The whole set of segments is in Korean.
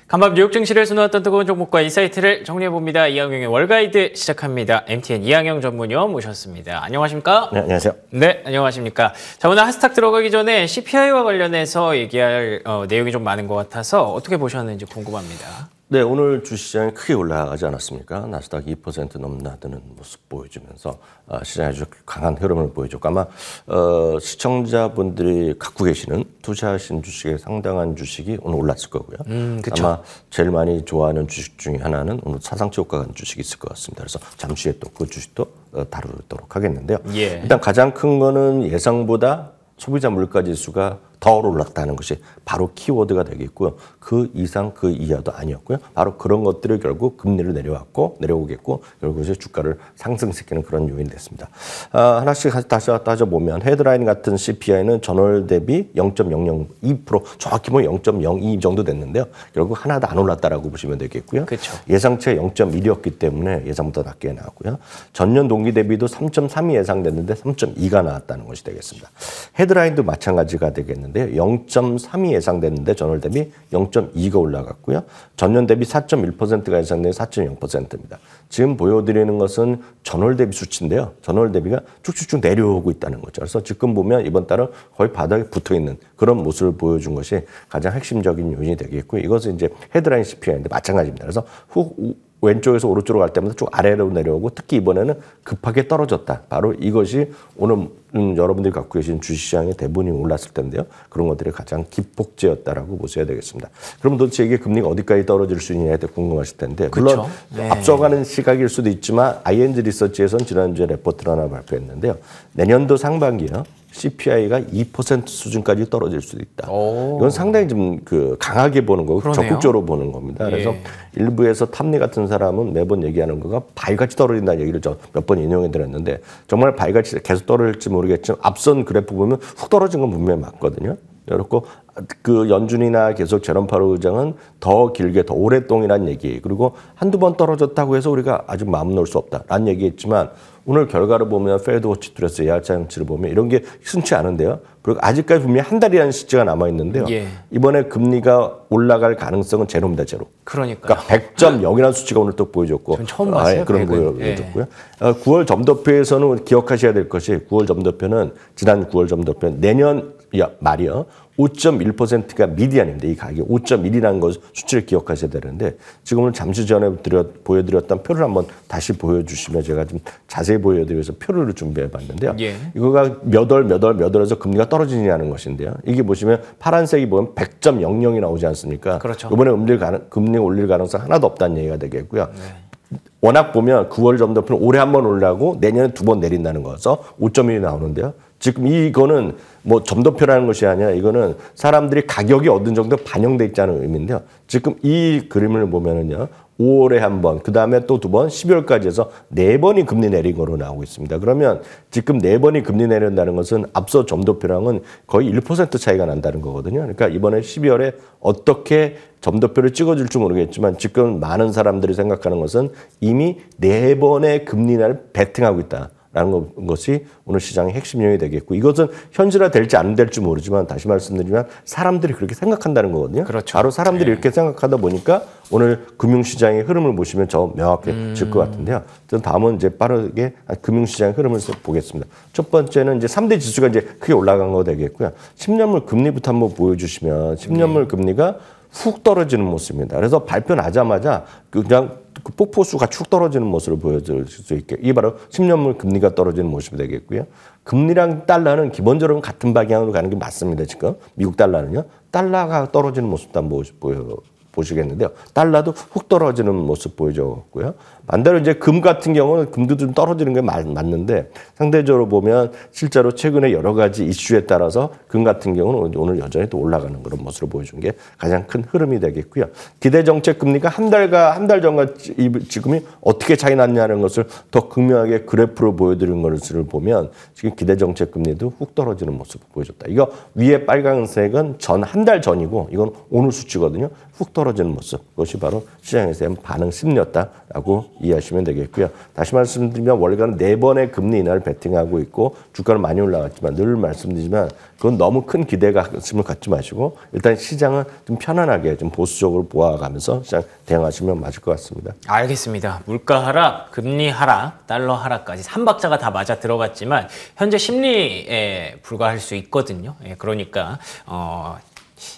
간밤 뉴욕 증시를 수놓았던 뜨거운 종목과 인사이트를 정리해봅니다. 이항영의 월가이드 시작합니다. MTN 이항영 전문위원 모셨습니다. 안녕하십니까? 네, 안녕하세요. 네, 안녕하십니까? 자, 오늘 핫스탁 들어가기 전에 CPI와 관련해서 얘기할 내용이 좀 많은 것 같아서 어떻게 보셨는지 궁금합니다. 네, 오늘 주시장이 크게 올라가지 않았습니까? 나스닥 2% 넘나드는 모습 보여주면서 시장이 아주 강한 흐름을 보여줬고 아마 시청자분들이 갖고 계시는 투자하신 주식의 상당한 주식이 오늘 올랐을 거고요. 아마 제일 많이 좋아하는 주식 중에 하나는 오늘 사상치 효과가 간 주식이 있을 것 같습니다. 그래서 잠시 후에 또 그 주식도 다루도록 하겠는데요. 예. 일단 가장 큰 거는 예상보다 소비자 물가 지수가 더 올랐다는 것이 바로 키워드가 되겠고요. 그 이상 그 이하도 아니었고요. 바로 그런 것들이 결국 금리를 내려오겠고 결국 이제 주가를 상승시키는 그런 요인이 됐습니다. 하나씩 다시 따져보면 헤드라인 같은 CPI는 전월 대비 0.002% 정확히 보면 0.02 정도 됐는데요. 결국 하나도 안 올랐다라고 보시면 되겠고요. 그쵸. 예상치가 0.1이었기 때문에 예상보다 낮게 나왔고요. 전년 동기 대비도 3.3이 예상됐는데 3.2가 나왔다는 것이 되겠습니다. 헤드라인도 마찬가지가 되겠는데 0.3이 예상됐는데 전월 대비 0.2가 올라갔고요. 전년 대비 4.1%가 예상된 4.0%입니다. 지금 보여드리는 것은 전월 대비 수치인데요. 전월 대비가 쭉쭉쭉 내려오고 있다는 거죠. 그래서 지금 보면 이번 달은 거의 바닥에 붙어있는 그런 모습을 보여준 것이 가장 핵심적인 요인이 되겠고요. 이것은 이제 헤드라인 CPI인데 마찬가지입니다. 그래서 왼쪽에서 오른쪽으로 갈 때마다 쭉 아래로 내려오고 특히 이번에는 급하게 떨어졌다. 바로 이것이 오늘 여러분들이 갖고 계신 주식시장의 대부분이 올랐을 텐데요. 그런 것들이 가장 기폭제였다라고 보셔야 되겠습니다. 그럼 도대체 이게 금리가 어디까지 떨어질 수 있느냐에 대해 궁금하실 텐데 물론 네. 앞서가는 시각일 수도 있지만 ING 리서치에서는 지난주에 레포트를 하나 발표했는데요. 내년도 상반기요. CPI가 2% 수준까지 떨어질 수도 있다. 이건 상당히 좀 강하게 보는 거고 그러네요. 적극적으로 보는 겁니다. 그래서 예. 일부에서 탐리 같은 사람은 매번 얘기하는 거가 바위같이 떨어진다는 얘기를 몇 번 인용해 드렸는데 정말 바위같이 계속 떨어질지 모르겠지만 앞선 그래프 보면 훅 떨어진 건 분명히 맞거든요. 그렇고 그 연준이나 계속 제롬 파월 의장은 더 길게 더 오랫동안이라는 얘기 그리고 한두 번 떨어졌다고 해서 우리가 아주 마음 놓을 수 없다라는 얘기했지만 오늘 결과를 보면 페드 워치 트레스 예하차영치를 보면 이런 게 순치 않은데요. 그리고 아직까지 분명히 한 달이라는 시기가 남아 있는데요. 예. 이번에 금리가 올라갈 가능성은 제로입니다, 제로. 그러니까요. 100.0이라는 수치가 오늘 또 보여줬고, 전 처음 봤어요. 그런 거 보여줬고요. 9월 점도표에서는 기억하셔야 될 것이 9월 점도표는 지난 9월 점도표 내년 말이요. 5.1%가 미디안인데 이 가격이 5.1이라는 것 수치를 기억하셔야 되는데 지금은 잠시 전에 보여드렸던 표를 한번 다시 보여주시면 제가 좀 자세히 보여드려서 표를 준비해 봤는데요. 예. 이거가 몇 월에서 금리가 떨어지냐는 것인데요. 이게 보시면 파란색이 보면 100.00이 나오지 않습니까? 그렇죠. 이번에 금리 올릴 가능성 하나도 없다는 얘기가 되겠고요. 워낙 보면 9월 점도표는 올해 한 번 올라가고 내년에 두 번 내린다는 거서 5.1이 나오는데요. 지금 이거는 뭐 점도표라는 것이 아니라 이거는 사람들이 가격이 어느 정도 반영돼 있다는 의미인데요. 지금 이 그림을 보면은요. 5월에 한 번, 그 다음에 또 두 번, 12월까지 해서 4번이 금리 내린 거로 나오고 있습니다. 그러면 지금 4번이 금리 내린다는 것은 앞서 점도표랑은 거의 1% 차이가 난다는 거거든요. 그러니까 이번에 12월에 어떻게 점도표를 찍어줄지 모르겠지만 지금 많은 사람들이 생각하는 것은 이미 4번의 금리를 베팅하고 있다. 라는 것이 오늘 시장의 핵심 요인이 되겠고 이것은 현실화 될지 안 될지 모르지만 다시 말씀드리면 사람들이 그렇게 생각한다는 거거든요. 그렇죠. 바로 사람들이 이렇게 생각하다 보니까 오늘 금융시장의 흐름을 보시면 더 명확해질 것 같은데요. 다음은 이제 빠르게 금융시장의 흐름을 보겠습니다. 첫 번째는 이제 3대 지수가 이제 크게 올라간 거 되겠고요. 10년물 금리부터 한번 보여주시면 10년물 금리가 훅 떨어지는 모습입니다. 그래서 발표 나자마자 그냥 폭포수가 축 떨어지는 모습을 보여줄 수 있게 이게 바로 10년물 금리가 떨어지는 모습이 되겠고요. 금리랑 달러는 기본적으로 같은 방향으로 가는 게 맞습니다. 지금 미국 달러는요. 달러가 떨어지는 모습도 한번 보시겠는데요. 달러도 훅 떨어지는 모습 보여줬고요. 반대로 이제 금 같은 경우는 금도 좀 떨어지는 게 맞는데 상대적으로 보면 실제로 최근에 여러 가지 이슈에 따라서 금 같은 경우는 오늘 여전히 또 올라가는 그런 모습을 보여준 게 가장 큰 흐름이 되겠고요. 기대 정책 금리가 한 달 전과 지금이 어떻게 차이 났냐는 것을 더 극명하게 그래프로 보여드리는 것을 보면 지금 기대 정책 금리도 훅 떨어지는 모습을 보여줬다. 이거 위에 빨간색은 한 달 전이고 이건 오늘 수치거든요. 훅 떨어지는 떨어지는 모습, 그것이 바로 시장에서 대한 반응 심리였다라고 이해하시면 되겠고요. 다시 말씀드리면 월가는 4번의 금리 인하를 베팅하고 있고 주가는 많이 올라갔지만 늘 말씀드리지만 그건 너무 큰 기대감을 갖지 마시고 일단 시장은 좀 편안하게 좀 보수적으로 보아가면서 시장 대응하시면 맞을 것 같습니다. 알겠습니다. 물가 하락, 금리 하락, 달러 하락까지 3박자가 다 맞아 들어갔지만 현재 심리에 불과할 수 있거든요. 예, 그러니까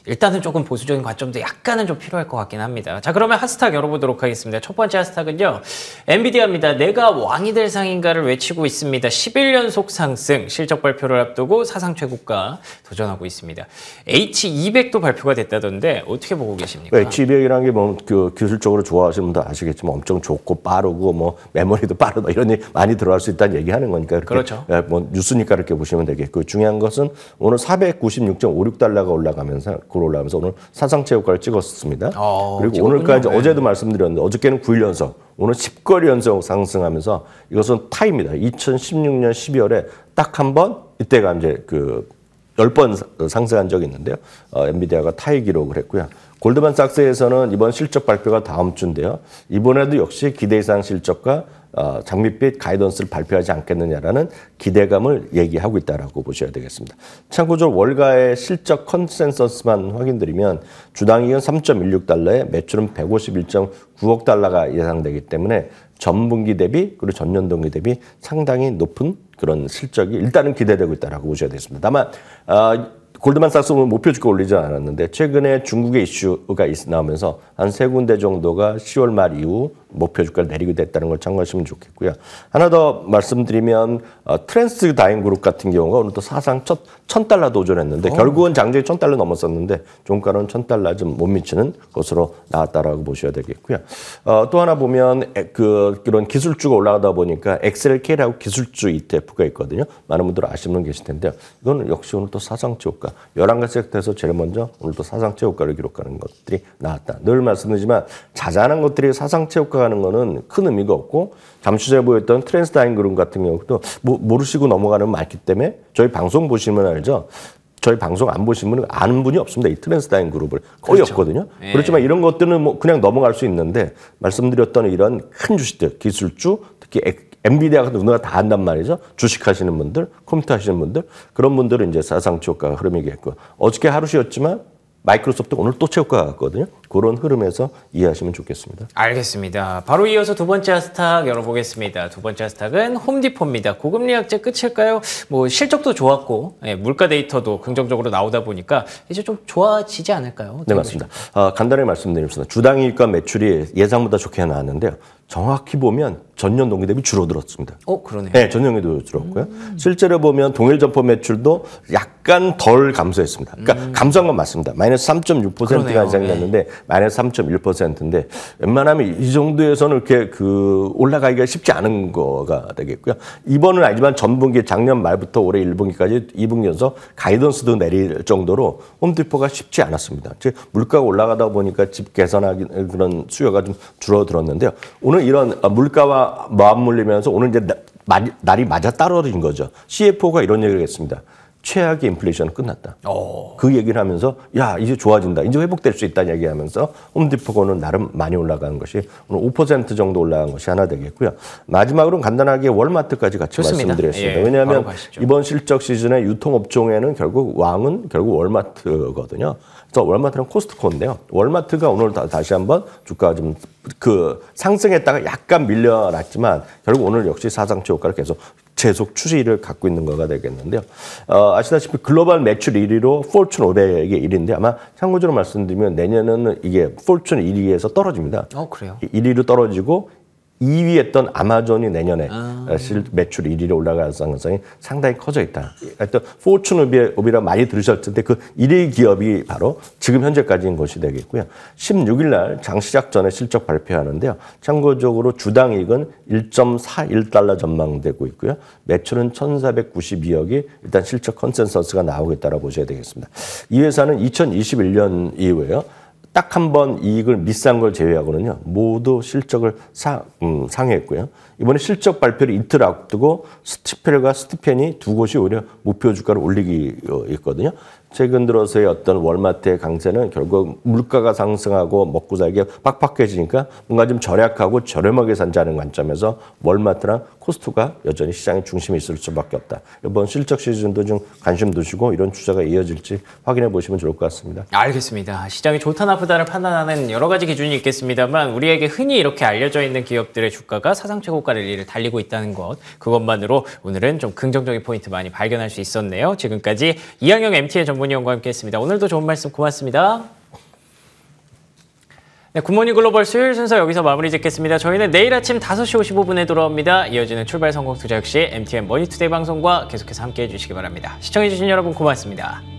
일단은 조금 보수적인 관점도 약간은 좀 필요할 것 같긴 합니다. 자, 그러면 핫스탁 열어보도록 하겠습니다. 첫 번째 핫스탁은요, 엔비디아입니다. 내가 왕이 될 상인가를 외치고 있습니다. 11연속 상승, 실적 발표를 앞두고 사상 최고가 도전하고 있습니다. H200도 발표가 됐다던데 어떻게 보고 계십니까? H200이라는 게 뭐 그 기술적으로 좋아하시는 분도 아시겠지만 엄청 좋고 빠르고 뭐 메모리도 빠르다 이런 얘기 많이 들어갈 수 있다는 얘기하는 거니까 그렇죠. 뭐 뉴스니까 이렇게 보시면 되겠고 중요한 것은 오늘 496.56달러가 올라가면서 오늘 사상 최고가를 찍었습니다. 그리고 찍었군요. 오늘까지 어제도 말씀드렸는데 어저께는 9일 연속, 오늘 10거리 연속 상승하면서 이것은 타입니다. 2016년 12월에 딱 한 번 이때가 이제 그 10번 상승한 적이 있는데요. 엔비디아가 타이 기록을 했고요. 골드만삭스에서는 이번 실적 발표가 다음 주인데요. 이번에도 역시 기대 이상 실적과 장밋빛 가이던스를 발표하지 않겠느냐라는 기대감을 얘기하고 있다라고 보셔야 되겠습니다. 참고적으로 월가의 실적 컨센서스만 확인드리면 주당이익은 3.16달러에 매출은 151.9억 달러가 예상되기 때문에 전분기 대비 그리고 전년 동기 대비 상당히 높은 그런 실적이 일단은 기대되고 있다라고 보셔야 되겠습니다. 다만 골드만삭스는 목표 주가 올리지 않았는데 최근에 중국의 이슈가 나오면서 한 3군데 정도가 10월 말 이후 목표 주가를 내리게 됐다는 걸 참고하시면 좋겠고요. 하나 더 말씀드리면 트랜스다인그룹 같은 경우가 오늘 또 사상 첫 1,000달러 도전했는데 결국은 장중에 1,000달러 넘었었는데 종가는 1,000달러 좀 못 미치는 것으로 나왔다라고 보셔야 되겠고요. 또 하나 보면 그런 기술주가 올라가다 보니까 XLK라고 기술주 ETF가 있거든요. 많은 분들 아시는 분 계실 텐데요. 이거는 역시 오늘 또 사상 최고가 11가지 섹터에서 제일 먼저 오늘 또 사상 최고가를 기록하는 것들이 나왔다. 늘 말씀드리지만 자잘한 것들이 사상 최고가 하는 거는 큰 의미가 없고 잠시 전에 보였던 트랜스다인그룹 같은 경우도 모르시고 넘어가는 분 많기 때문에 저희 방송 보시면 알죠. 저희 방송 안 보신 분은 아는 분이 없습니다. 이 트랜스다인그룹을 거의 그렇죠. 없거든요. 예. 그렇지만 이런 것들은 뭐 그냥 넘어갈 수 있는데 말씀드렸던 이런 큰 주식들, 기술주, 특히 엔비디아 같은 누가 다 한단 말이죠. 주식하시는 분들, 컴퓨터 하시는 분들 그런 분들은 이제 사상 최고가 흐름이겠고 어저께 하루 쉬었지만 마이크로소프트 오늘 또 최고가 갔거든요. 그런 흐름에서 이해하시면 좋겠습니다. 알겠습니다. 바로 이어서 두 번째 핫스탁 열어보겠습니다. 두 번째 핫스탁은 홈디포입니다. 고금리 약재 끝일까요? 뭐 실적도 좋았고 물가 데이터도 긍정적으로 나오다 보니까 이제 좀 좋아지지 않을까요? 네, 맞습니다. 간단하게 말씀드리겠습니다. 주당이익과 매출이 예상보다 좋게 나왔는데요. 정확히 보면 전년 동기 대비 줄어들었습니다. 그러네요. 네, 전년 동기 대비 줄었고요. 실제로 보면 동일 점포 매출도 약간 덜 감소했습니다. 그러니까 감소한 건 맞습니다. 마이너스 3.6%가 예상됐는데 마이너스 3.1%인데 웬만하면 이 정도에서는 이렇게 올라가기가 쉽지 않은 거가 되겠고요. 이번은 아니지만 전분기 작년 말부터 올해 1분기까지 2분기 연속 가이던스도 내릴 정도로 홈디포가 쉽지 않았습니다. 즉 물가가 올라가다 보니까 집 개선하기 그런 수요가 좀 줄어들었는데요. 오늘 이런 물가와 맞물리면서 오늘 이제 날이 맞아 떨어진 거죠. CFO가 이런 얘기를 했습니다. 최악의 인플레이션은 끝났다. 그 얘기를 하면서 야 이제 좋아진다. 이제 회복될 수 있다는 얘기하면서 홈디포고는 나름 많이 올라가는 것이 오늘 5% 정도 올라간 것이 하나 되겠고요. 마지막으로 간단하게 월마트까지 같이 좋습니다. 말씀드렸습니다. 예, 왜냐하면 이번 실적 시즌에 유통업종에는 결국 왕은 결국 월마트거든요. 그래서 월마트는 코스트코인데요. 월마트가 오늘 다시 한번 주가가 좀 상승했다가 약간 밀려났지만 결국 오늘 역시 사상 최고가를 계속 추세를 갖고 있는 거가 되겠는데요. 아시다시피 글로벌 매출 1위로 포춘 500의 1위인데 아마 참고적으로 말씀드리면 내년에는 이게 포춘 1위에서 떨어집니다. 그래요? 1위로 떨어지고 2위 했던 아마존이 내년에 매출 1위로 올라갈 가능성이 상당히 커져 있다. 하여튼 포춘 500이라 많이 들으셨을 텐데 그 1위 기업이 바로 지금 현재까지인 것이 되겠고요. 16일 날 장 시작 전에 실적 발표하는데요. 참고적으로 주당이익은 1.41달러 전망되고 있고요. 매출은 1,492억이 일단 실적 컨센서스가 나오겠다라고 보셔야 되겠습니다. 이 회사는 2021년 이후에요. 딱 한 번 이익을 미스한 걸 제외하고는요. 모두 실적을 상회했고요. 이번에 실적 발표를 이틀 앞두고 스티펠과 스티펜이 두 곳이 오히려 목표 주가를 올리기 있거든요. 최근 들어서의 어떤 월마트의 강세는 결국 물가가 상승하고 먹고 살기 빡빡해지니까 뭔가 좀 절약하고 저렴하게 산다는 관점에서 월마트랑 코스트코가 여전히 시장의 중심에 있을 수밖에 없다. 이번 실적 시즌도 좀 관심 두시고 이런 추세가 이어질지 확인해 보시면 좋을 것 같습니다. 알겠습니다. 시장이 좋다 나쁘다를 판단하는 여러 가지 기준이 있겠습니다만 우리에게 흔히 이렇게 알려져 있는 기업들의 주가가 사상 최고가를 달리고 있다는 것, 그것만으로 오늘은 좀 긍정적인 포인트 많이 발견할 수 있었네요. 지금까지 이항영 MTN 전문위원과 함께했습니다. 오늘도 좋은 말씀 고맙습니다. 네, 굿모닝 글로벌 수요일 순서 여기서 마무리 짓겠습니다. 저희는 내일 아침 5시 55분에 돌아옵니다. 이어지는 출발 성공 투자 역시 MTN 머니투데이 방송과 계속해서 함께해 주시기 바랍니다. 시청해 주신 여러분 고맙습니다.